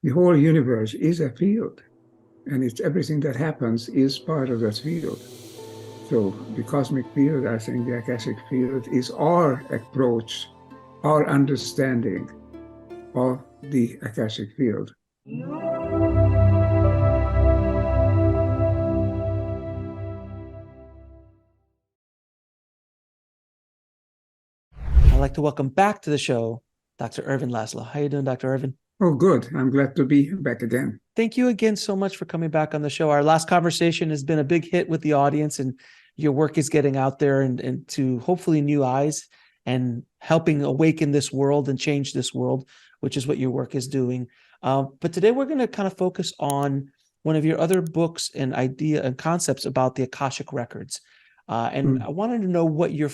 The whole universe is a field, and it's everything that happens is part of that field. So the cosmic field, I think the Akashic field, is our approach, our understanding of the Akashic field. I'd like to welcome back to the show Dr. Ervin Laszlo. How you doing, Dr. Ervin? Oh, good. I'm glad to be back again. Thank you again so much for coming back on the show. Our last conversation has been a big hit with the audience, and your work is getting out there and to hopefully new eyes and helping awaken this world and change this world, which is what your work is doing. But today we're going to kind of focus on one of your other books and idea and concepts about the Akashic records. And I wanted to know what your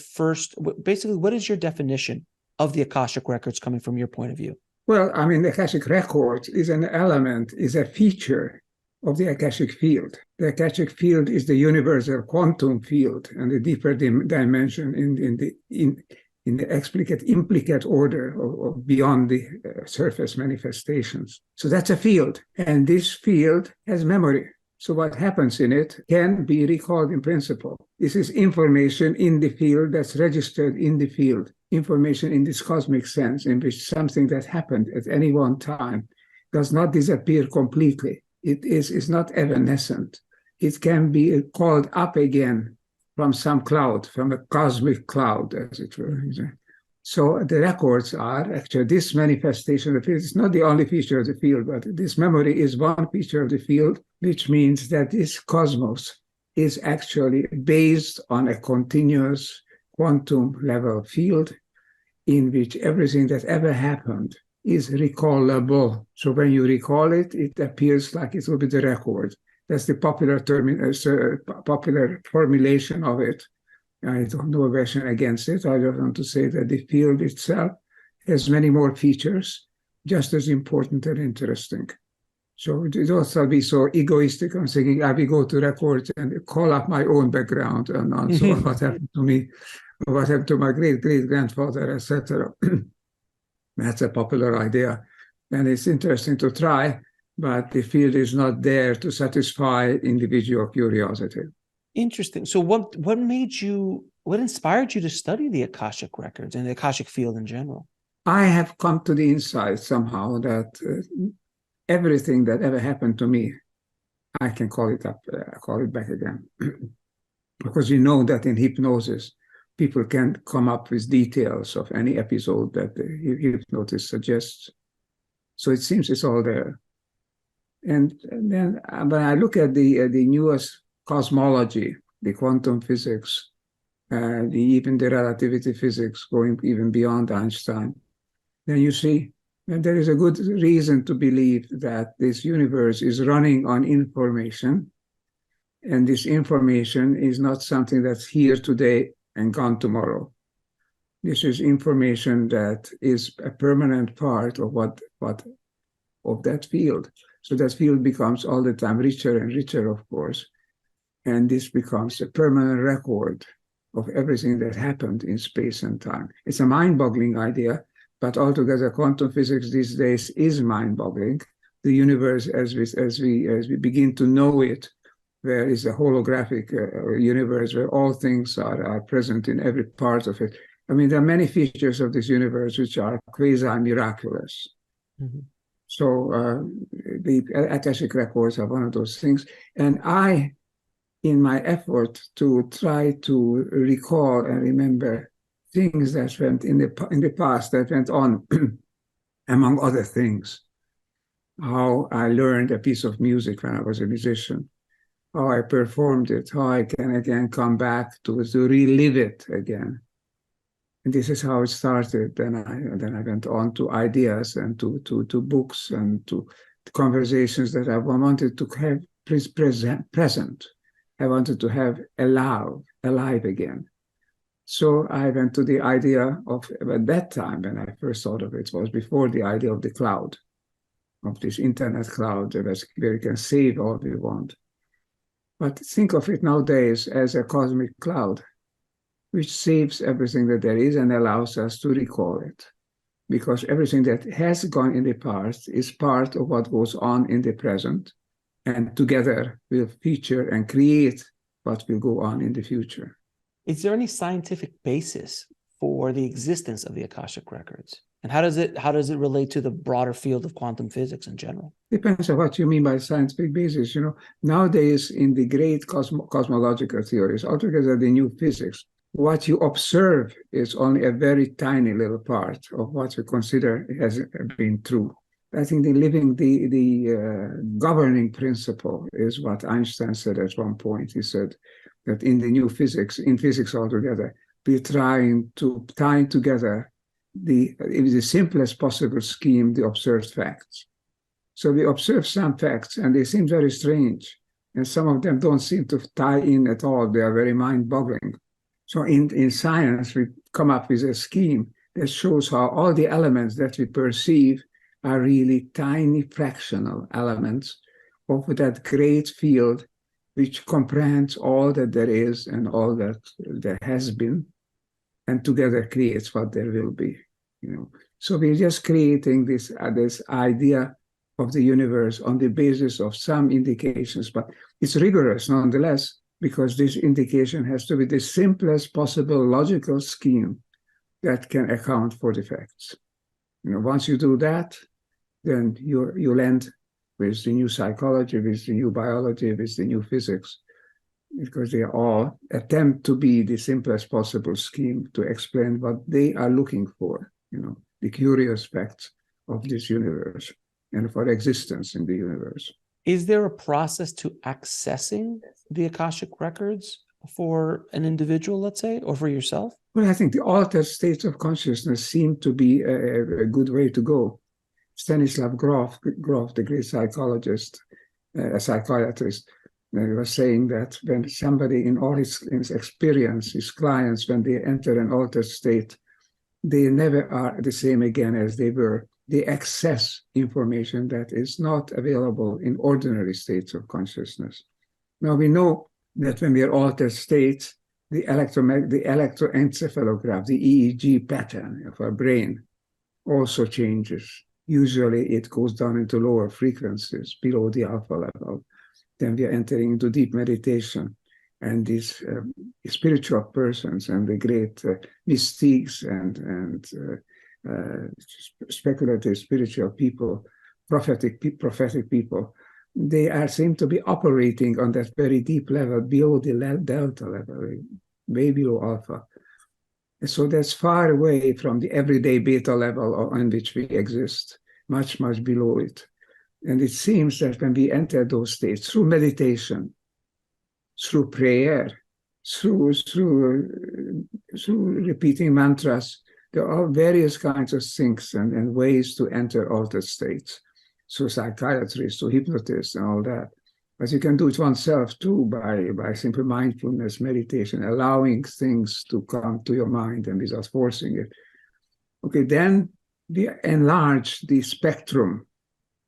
basically, what is your definition of the Akashic records coming from your point of view? Well, I mean, the Akashic record is an element, is a feature of the Akashic field. The Akashic field is the universal quantum field and the deeper dimension in the explicate implicate order of beyond the surface manifestations. So that's a field, and this field has memory. So what happens in it can be recalled in principle. This is information in the field that's registered in the field, information in this cosmic sense, in which something that happened at any one time does not disappear completely. It is not evanescent. It can be called up again from some cloud, from a cosmic cloud, as it were. So the records are actually this manifestation of the field. It's not the only feature of the field, but this memory is one feature of the field, which means that this cosmos is actually based on a continuous quantum level field in which everything that ever happened is recallable. So when you recall it, it appears like it will be the record. That's the popular popular formulation of it. I don't know a version against it. I just want to say that the field itself has many more features, just as important and interesting. So it also be so egoistic. I'm thinking I will go to records and call up my own background and so on. What happened to me, what happened to my great-great-grandfather, etc. That's a popular idea. And it's interesting to try, but the field is not there to satisfy individual curiosity. Interesting. So what inspired you to study the Akashic records and the Akashic field in general? I have come to the insight somehow that everything that ever happened to me, I can call it back again. Because you know that in hypnosis, people can come up with details of any episode that the hypnotist suggests. So it seems it's all there. And then when I look at the newest cosmology, the quantum physics, even the relativity physics going even beyond Einstein, then you see that there is a good reason to believe that this universe is running on information. And this information is not something that's here today and gone tomorrow. This is information that is a permanent part of of that field. So that field becomes all the time richer and richer, of course. And this becomes a permanent record of everything that happened in space and time. It's a mind-boggling idea, but altogether quantum physics these days is mind-boggling. The universe, as we begin to know it, there is a holographic universe where all things are present in every part of it. I mean, there are many features of this universe which are quasi-miraculous. Mm-hmm. So the Akashic records are one of those things. And I, in my effort to try to recall and remember things that went in the past that went on, among other things, how I learned a piece of music when I was a musician, how I performed it, how I can again come back to relive it again. And this is how it started. Then I went on to ideas and to books and to conversations that I wanted to have present. I wanted to have alive again. So I went to the idea of, at that time, when I first thought of it, was before the idea of the cloud, of this internet cloud where you can save all we want. But think of it nowadays as a cosmic cloud, which saves everything that there is and allows us to recall it. because everything that has gone in the past is part of what goes on in the present, and together will feature and create what will go on in the future. Is there any scientific basis for the existence of the Akashic records? And how does it relate to the broader field of quantum physics in general? Depends on what you mean by scientific basis. Nowadays in the great cosmological theories, altogether the new physics, what you observe is only a very tiny little part of what you consider has been true. I think the governing principle is what Einstein said at one point. He said that in the new physics, in physics altogether, we're trying to tie together in the simplest possible scheme, the observed facts. So we observe some facts and they seem very strange. And some of them don't seem to tie in at all. They are very mind-boggling. So in science, we come up with a scheme that shows how all the elements that we perceive are really tiny fractional elements of that great field which comprehends all that there is and all that there has been, and together creates what there will be. So we're just creating this idea of the universe on the basis of some indications, but it's rigorous nonetheless, because this indication has to be the simplest possible logical scheme that can account for the facts. Once you do that, then you land with the new psychology, with the new biology, with the new physics, because they all attempt to be the simplest possible scheme to explain what they are looking for, the curious facts of this universe and for existence in the universe. Is there a process to accessing the Akashic records for an individual, let's say, or for yourself? Well, I think the altered states of consciousness seem to be a good way to go. Stanislav Grof, the great psychologist, a psychiatrist, was saying that when somebody in all his experience, his clients, when they enter an altered state, they never are the same again as they were. They access information that is not available in ordinary states of consciousness. Now we know that when we are altered states, the electroencephalograph, the EEG pattern of our brain also changes. Usually it goes down into lower frequencies, below the alpha level. Then we are entering into deep meditation. And these spiritual persons and the great mystics and speculative spiritual people, prophetic people, they seem to be operating on that very deep level, below the delta level, way below alpha. And so that's far away from the everyday beta level on which we exist, much, much below it. And it seems that when we enter those states through meditation, through prayer, through repeating mantras, there are various kinds of things and ways to enter altered states, through psychiatrists, through hypnotists and all that. But you can do it oneself too by simple mindfulness, meditation, allowing things to come to your mind and without forcing it. Okay, then we enlarge the spectrum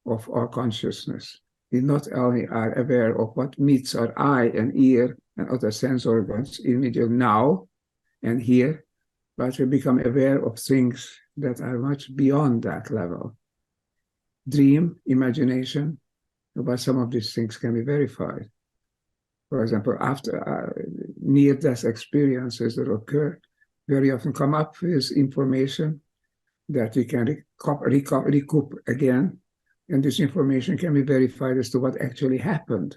of our consciousness. We not only are aware of what meets our eye and ear and other sense organs immediately now and here, but we become aware of things that are much beyond that level. Dream, imagination, but some of these things can be verified. For example, after near-death experiences that occur, very often come up with information that we can recoup again. And this information can be verified as to what actually happened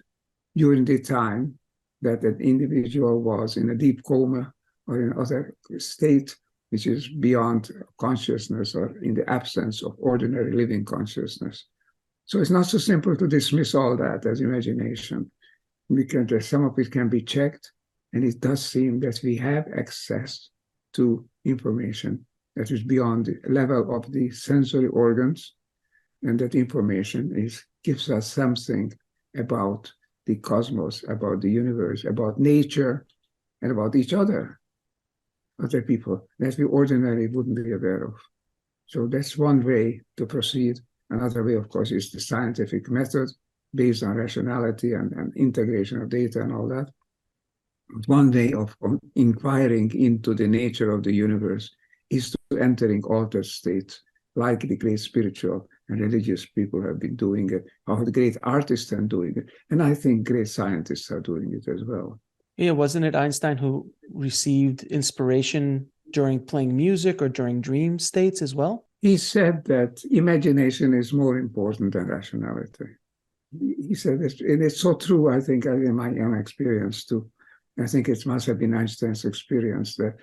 during the time that an individual was in a deep coma or in other state which is beyond consciousness or in the absence of ordinary living consciousness. So it's not so simple to dismiss all that as imagination. Some of it can be checked, and it does seem that we have access to information that is beyond the level of the sensory organs, and that information gives us something about the cosmos, about the universe, about nature, and about each other people that we ordinarily wouldn't be aware of. So that's one way to proceed. Another way, of course, is the scientific method based on rationality and integration of data and all that. One way of inquiring into the nature of the universe is to entering altered states like the great spiritual and religious people have been doing it, how the great artists are doing it. And I think great scientists are doing it as well. Yeah, wasn't it Einstein who received inspiration during playing music or during dream states as well? He said that imagination is more important than rationality. He said this, and it's so true, I think, in my own experience too. I think it must have been Einstein's experience that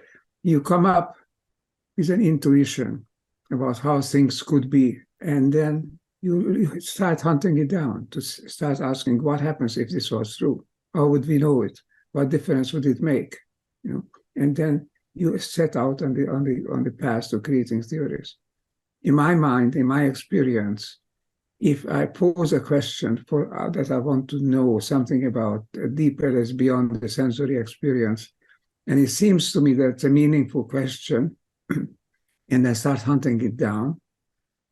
you come up with an intuition about how things could be, and then you start hunting it down, to start asking what happens if this was true? How would we know it? What difference would it make? You know, and then you set out on the path to creating theories. In my mind, in my experience, if I pose a question for that I want to know something about deeper that's beyond the sensory experience, and it seems to me that it's a meaningful question, and I start hunting it down,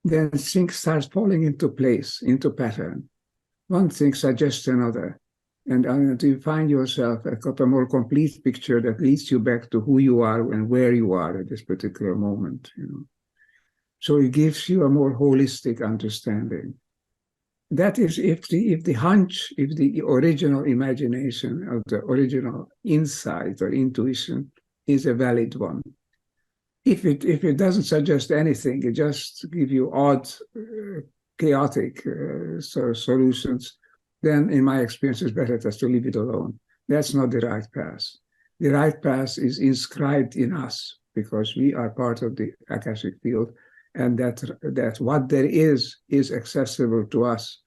then things start falling into place, into pattern. One thing suggests another, and you find yourself a more complete picture that leads you back to who you are and where you are at this particular moment. You know, so it gives you a more holistic understanding. That is, if the hunch, if the original imagination of the original insight or intuition is a valid one. If it doesn't suggest anything, it just gives you odd, chaotic sort of solutions, then in my experience, it's better just to leave it alone. That's not the right path. The right path is inscribed in us because we are part of the Akashic field, and that what there is accessible to us.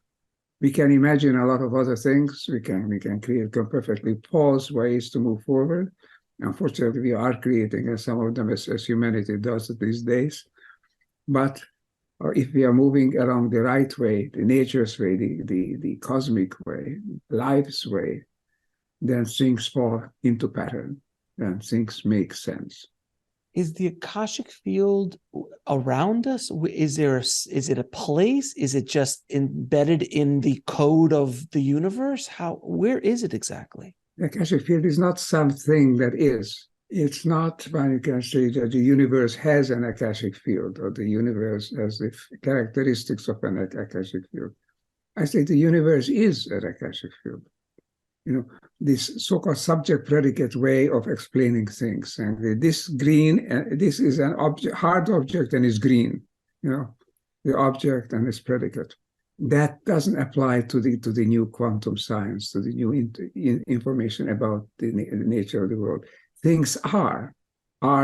We can imagine a lot of other things. We can create perfectly false ways to move forward. Unfortunately, we are creating some of them as humanity does these days. But if we are moving along the right way, the nature's way, the cosmic way, life's way, then things fall into pattern, then things make sense. Is the Akashic field around us? Is it a place? Is it just embedded in the code of the universe? Where is it exactly? The Akashic field is not something that is. It's not when you can say that the universe has an Akashic field or the universe has the characteristics of an Akashic field. I say the universe is an Akashic field. You know, this so-called subject-predicate way of explaining things. And this green, this is an object, hard object, and is green. You know, the object and its predicate. That doesn't apply to the new quantum science, to the new information about the nature of the world. Things are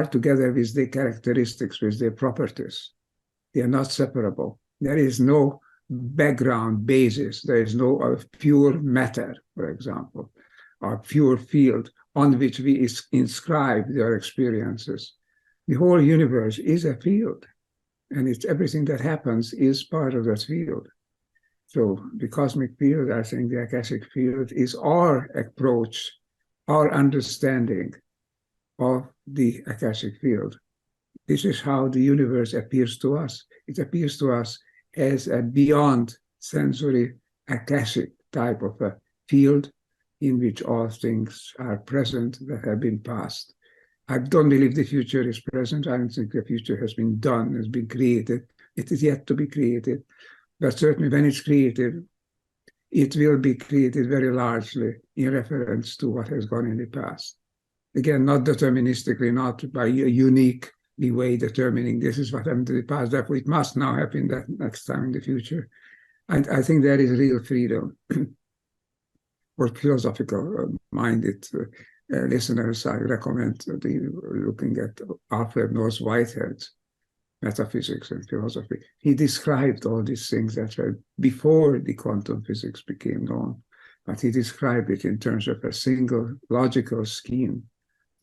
together with the characteristics, with their properties. They are not separable. There is no background basis. There is no pure matter, for example, or pure field on which we inscribe their experiences. The whole universe is a field, and it's everything that happens is part of that field. So the cosmic field, I think the Akashic field, is our approach, our understanding of the Akashic field. This is how the universe appears to us. It appears to us as a beyond sensory Akashic type of a field in which all things are present that have been past. I don't believe the future is present. I don't think the future has been done, has been created. It is yet to be created. But certainly when it's created, it will be created very largely in reference to what has gone in the past. Again, not deterministically, not by a unique way determining this is what happened in the past, therefore it must now happen that next time in the future. And I think there is real freedom for philosophical-minded listeners. I recommend looking at Alfred North Whitehead's Metaphysics and Philosophy. He described all these things that were before the quantum physics became known, but he described it in terms of a single logical scheme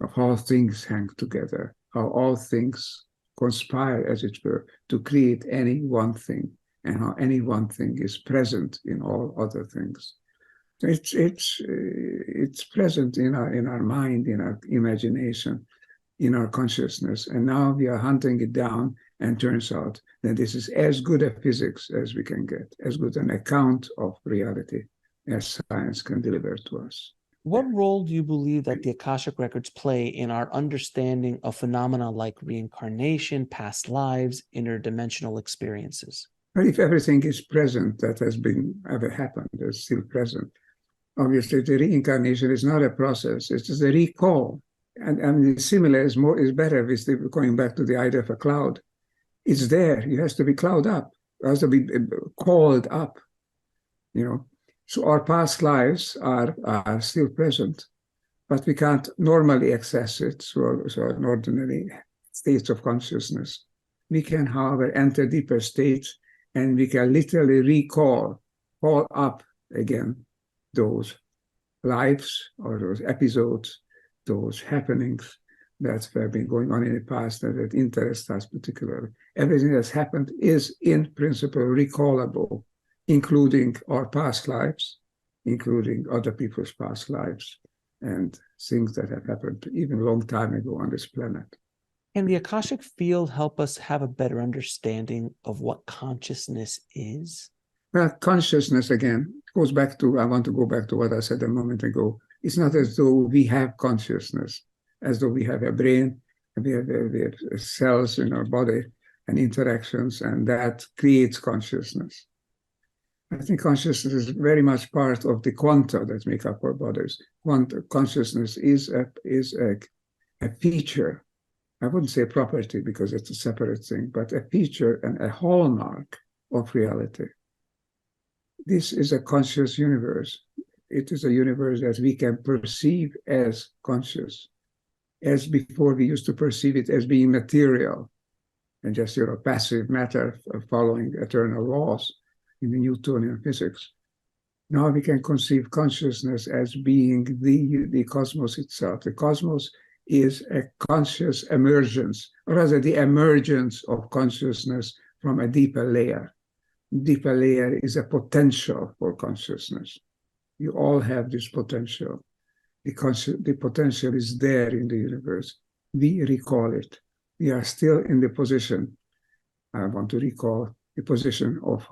of how things hang together, how all things conspire, as it were, to create any one thing, and how any one thing is present in all other things. So it's present in our mind, in our imagination, in our consciousness, and now we are hunting it down, and turns out that this is as good a physics as we can get, as good an account of reality as science can deliver to us. What role do you believe that the Akashic records play in our understanding of phenomena like reincarnation, past lives, interdimensional experiences? But if everything is present that has been ever happened, is still present, obviously the reincarnation is not a process, it's just a recall. And similar is better with going back to the idea of a cloud. It's there, it has to be cloud up, it has to be called up, you know. So our past lives are still present, but we can't normally access it so an ordinary states of consciousness. We can, however, enter deeper states, and we can literally call up again those lives or those episodes, those happenings that have been going on in the past that interest us particularly. Everything that's happened is in principle recallable, including our past lives, including other people's past lives, and things that have happened even a long time ago on this planet. Can the Akashic field help us have a better understanding of what consciousness is? Well, consciousness, again, goes back to, I want to go back to what I said a moment ago. It's not as though we have consciousness, as though we have a brain, and we have cells in our body and interactions, and that creates consciousness. I think consciousness is very much part of the quanta that make up our bodies. Consciousness is a feature. I wouldn't say a property because it's a separate thing, but a feature and a hallmark of reality. This is a conscious universe. It is a universe that we can perceive as conscious, as before we used to perceive it as being material and just passive matter following eternal laws in the Newtonian physics. Now we can conceive consciousness as being the cosmos itself. The cosmos is a conscious emergence, or rather the emergence of consciousness from a deeper layer. Deeper layer is a potential for consciousness. You all have this potential. The potential is there in the universe. We recall it. We are still in the position, I want to recall, the position of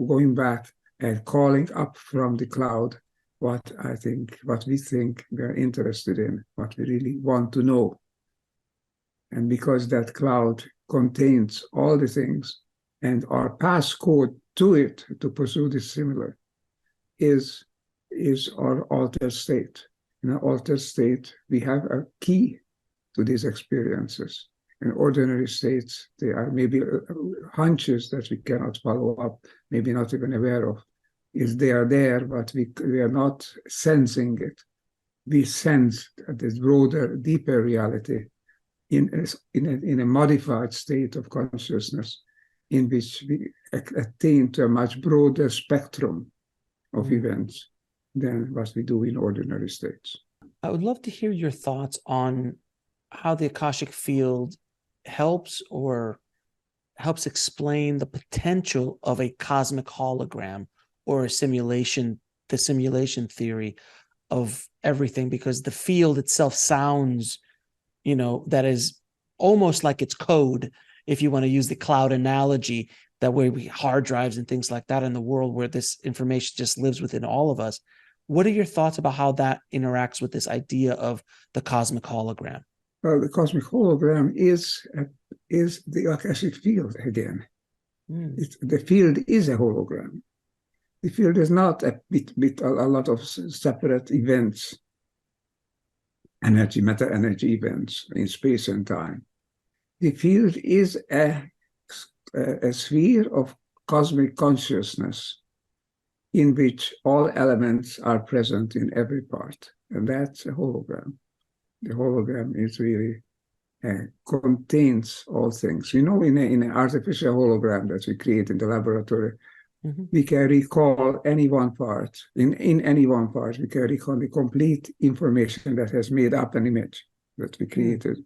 going back and calling up from the cloud what we think we are interested in, what we really want to know. And because that cloud contains all the things, and our passcode to it to pursue this similar is our altered state. In an altered state, we have a key to these experiences. In ordinary states, they are maybe hunches that we cannot follow up, maybe not even aware of. They are there, but we are not sensing it. We sense this broader, deeper reality in a modified state of consciousness, in which we attain to a much broader spectrum of events than what we do in ordinary states. I would love to hear your thoughts on how the Akashic field helps explain the potential of a cosmic hologram or a simulation, the simulation theory of everything, because the field itself sounds, that is almost like it's code, if you want to use the cloud analogy, that way we hard drives and things like that in the world where this information just lives within all of us. What are your thoughts about how that interacts with this idea of the cosmic hologram? Well, the cosmic hologram is the Akashic field again. The field is a hologram. The field is not a lot of separate events, matter energy events in space and time. The field is a sphere of cosmic consciousness in which all elements are present in every part, and that's a hologram. The hologram is really contains all things. In an artificial hologram that we create in the laboratory, we can recall any one part. In any one part, we can recall the complete information that has made up an image that we created.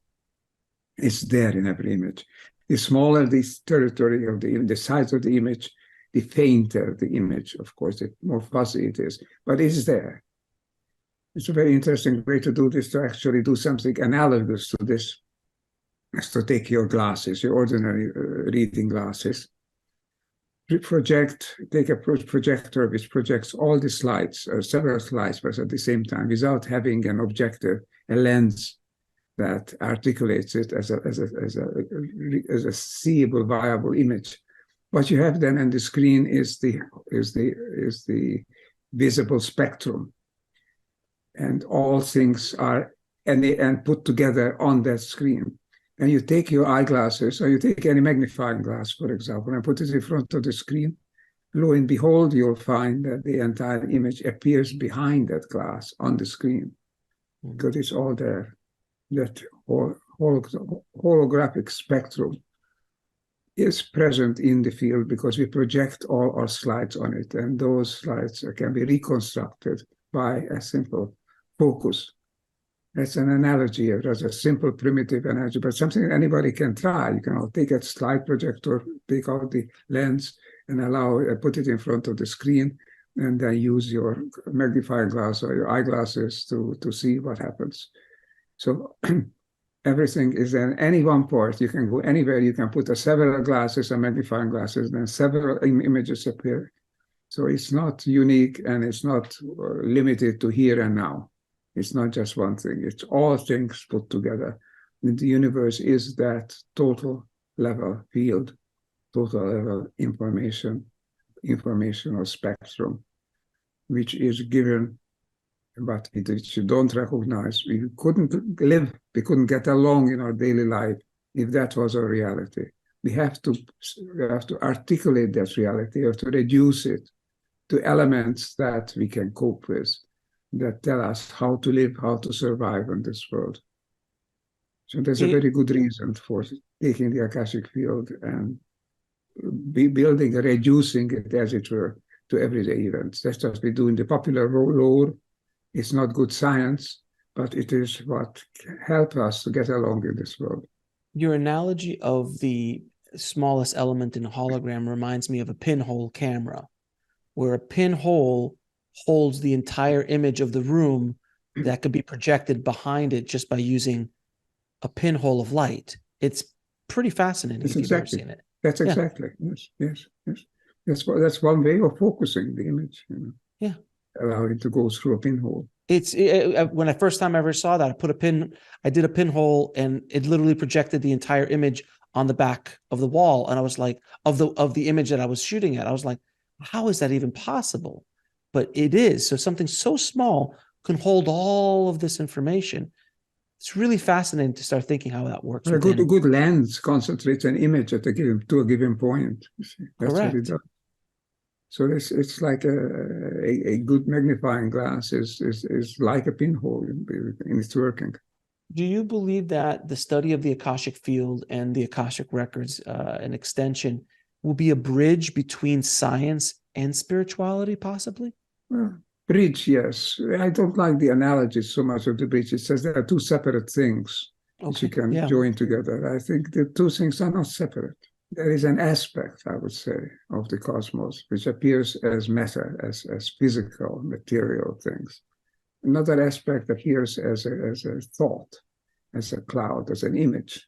It's there in every image. The smaller this territory of the size of the image, the fainter the image, of course, the more fuzzy it is, but it's there. It's a very interesting way to do this, to actually do something analogous to this, is to take your glasses, your ordinary reading glasses, take a projector which projects all the slides, several slides, but at the same time, without having an objective, a lens that articulates it as a seeable, viable image. What you have then on the screen is the visible spectrum, and all things are and put together on that screen. And you take your eyeglasses, or you take any magnifying glass, for example, and put it in front of the screen. Lo and behold, you'll find that the entire image appears behind that glass on the screen, because it's all there. That holographic spectrum is present in the field because we project all our slides on it, and those slides can be reconstructed by a simple focus. That's an analogy. That's a simple, primitive analogy, but something anybody can try. You can take a slide projector, take out the lens, and put it in front of the screen, and then use your magnifying glass or your eyeglasses to see what happens. So everything is in any one port. You can go anywhere. You can put several glasses and magnifying glasses, then several images appear. So it's not unique, and it's not limited to here and now. It's not just one thing. It's all things put together. And the universe is that total level field, total level informational spectrum, which is given, but which you don't recognize. We couldn't live, we couldn't get along in our daily life if that was our reality. We have to articulate that reality, we have to reduce it to elements that we can cope with, that tell us how to live, how to survive in this world. So there's a very good reason for taking the Akashic field and reducing it, as it were, to everyday events. That's what we do in the popular lore. It's not good science, but it is what helps us to get along in this world. Your analogy of the smallest element in a hologram reminds me of a pinhole camera, where a pinhole holds the entire image of the room that could be projected behind it just by using a pinhole of light. It's pretty fascinating. That's if you've ever exactly. seen it. That's exactly. Yes. That's one way of focusing the image. Yeah. Allow it to go through a pinhole. When I first time I ever saw that, I did a pinhole, and it literally projected the entire image on the back of the wall. And I was like, of the image that I was shooting at, I was like, how is that even possible? But it is. So something so small can hold all of this information. It's really fascinating to start thinking how that works. A good lens concentrates an image to a given point. That's Correct. what it does. So it's like a good magnifying glass is like a pinhole in its working. Do you believe that the study of the Akashic field and the Akashic records, an extension, will be a bridge between science and spirituality, possibly? Well, bridge, yes. I don't like the analogy so much of the bridge. It says there are two separate things which you can join together. I think the two things are not separate. There is an aspect, I would say, of the cosmos which appears as matter, as physical, material things. Another aspect appears as a thought, as a cloud, as an image.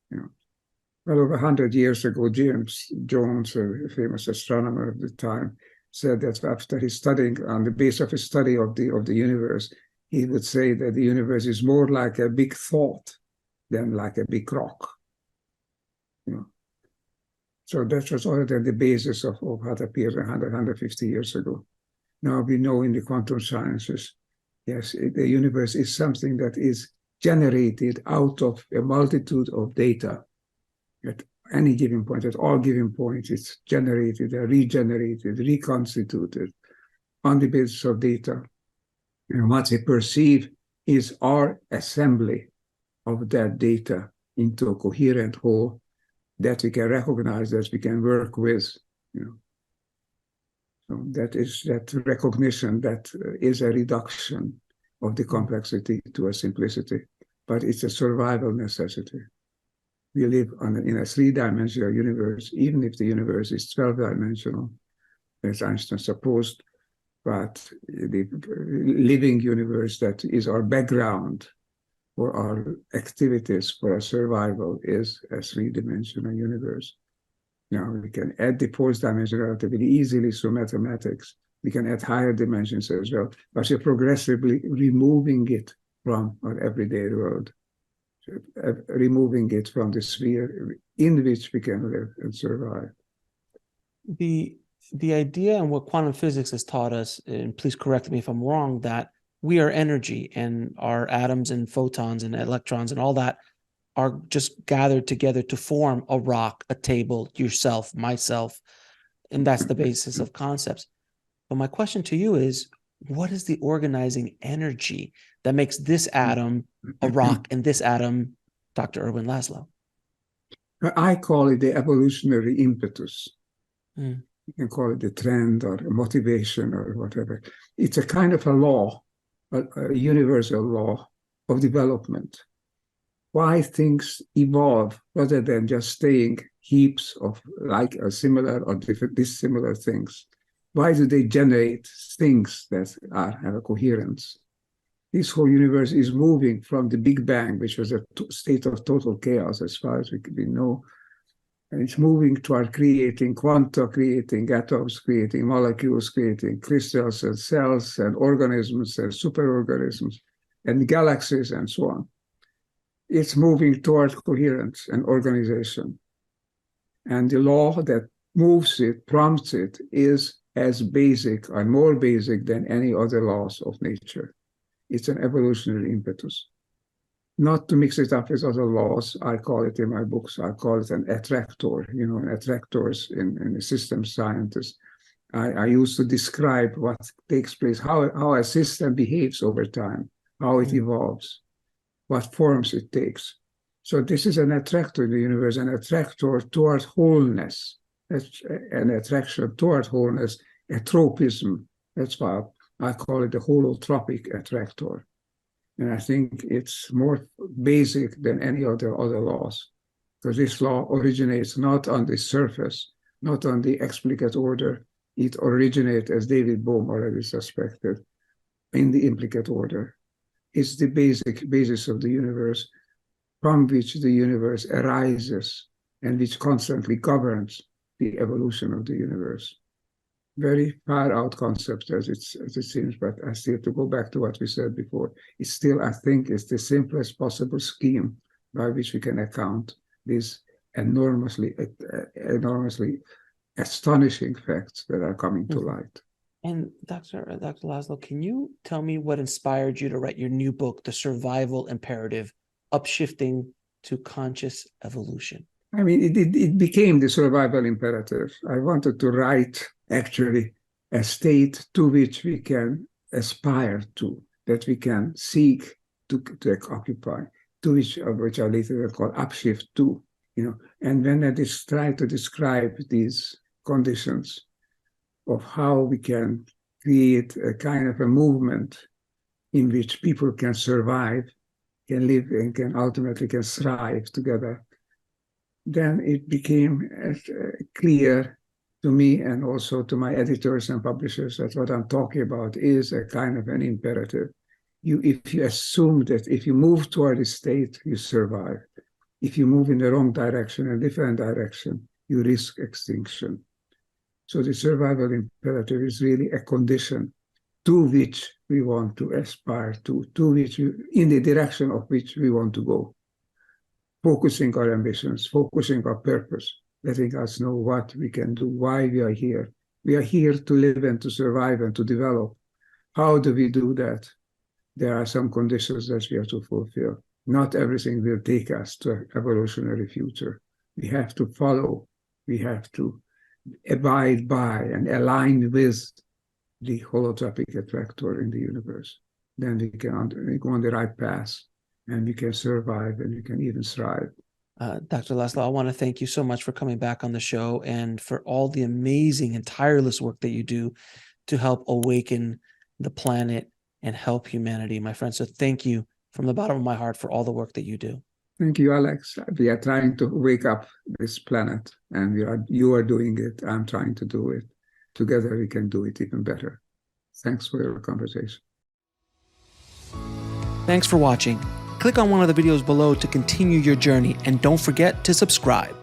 Well, over 100 years ago, James Jones, a famous astronomer of the time, said that after his studying, on the basis of his study of the universe, he would say that the universe is more like a big thought than like a big rock. So that was already the basis of what appeared 150 years ago. Now we know in the quantum sciences, yes, the universe is something that is generated out of a multitude of data. At any given point, at all given points, it's generated, regenerated, reconstituted on the basis of data. And what we perceive is our assembly of that data into a coherent whole that we can recognize, that we can work with. So that is that recognition that is a reduction of the complexity to a simplicity, but it's a survival necessity. We live in a three-dimensional universe, even if the universe is 12-dimensional, as Einstein supposed, but the living universe that is our background for our activities, for our survival, is a three-dimensional universe. We can add the fourth dimension relatively easily through mathematics. We can add higher dimensions as well, but you're progressively removing it from our everyday world, removing it from the sphere in which we can live and survive. The idea and what quantum physics has taught us, and please correct me if I'm wrong, that we are energy and our atoms and photons and electrons and all that are just gathered together to form a rock, a table, yourself, myself, and that's the basis of concepts. But my question to you is, what is the organizing energy that makes this atom a rock and this atom Dr. Erwin Laszlo? I call it the evolutionary impetus. Mm. You can call it the trend or a motivation or whatever. It's a kind of a law, a universal law of development. Why things evolve rather than just staying heaps of like similar or different dissimilar things. Why do they generate things that have a coherence? This whole universe is moving from the Big Bang, which was a state of total chaos as far as we know, and it's moving toward creating quanta, creating atoms, creating molecules, creating crystals and cells and organisms and superorganisms and galaxies and so on. It's moving toward coherence and organization. And the law that moves it, prompts it, is as basic or more basic than any other laws of nature. It's an evolutionary impetus. Not to mix it up with other laws, I call it in my books, I call it an attractor, attractors in system scientists. I used to describe what takes place, how a system behaves over time, how it evolves, what forms it takes. So this is an attractor in the universe, an attractor toward wholeness. That's an attraction toward wholeness, a tropism. That's why I call it the holotropic attractor. And I think it's more basic than any other laws, because this law originates not on the surface, not on the explicate order. It originates, as David Bohm already suspected, in the implicate order. It's the basis of the universe, from which the universe arises and which constantly governs the evolution of the universe. Very far out concept as it seems, but I still have to go back to what we said before. It's still, I think, it's the simplest possible scheme by which we can account these enormously astonishing facts that are coming to light. And Dr. Laszlo, can you tell me what inspired you to write your new book, The Survival Imperative, Upshifting to Conscious Evolution? I mean, it became the survival imperative. I wanted to write, actually, a state to which we can aspire to, that we can seek to occupy, to which I later call upshift to, And when I try to describe these conditions of how we can create a kind of a movement in which people can survive, can live, and can ultimately thrive together, then it became clear to me and also to my editors and publishers that what I'm talking about is a kind of an imperative. If you assume that if you move toward a state, you survive. If you move in the wrong direction, a different direction, you risk extinction. So the survival imperative is really a condition to which we want to aspire to which in the direction of which we want to go. Focusing our ambitions, focusing our purpose, letting us know what we can do, why we are here. We are here to live and to survive and to develop. How do we do that? There are some conditions that we have to fulfill. Not everything will take us to an evolutionary future. We have to follow. We have to abide by and align with the holotropic attractor in the universe. Then we go on the right path, and we can survive, and we can even thrive. Dr. Laszlo, I want to thank you so much for coming back on the show and for all the amazing and tireless work that you do to help awaken the planet and help humanity, my friend. So thank you from the bottom of my heart for all the work that you do. Thank you, Alex. We are trying to wake up this planet, and you are doing it. I'm trying to do it. Together, we can do it even better. Thanks for your conversation. Thanks for watching. Click on one of the videos below to continue your journey, and don't forget to subscribe.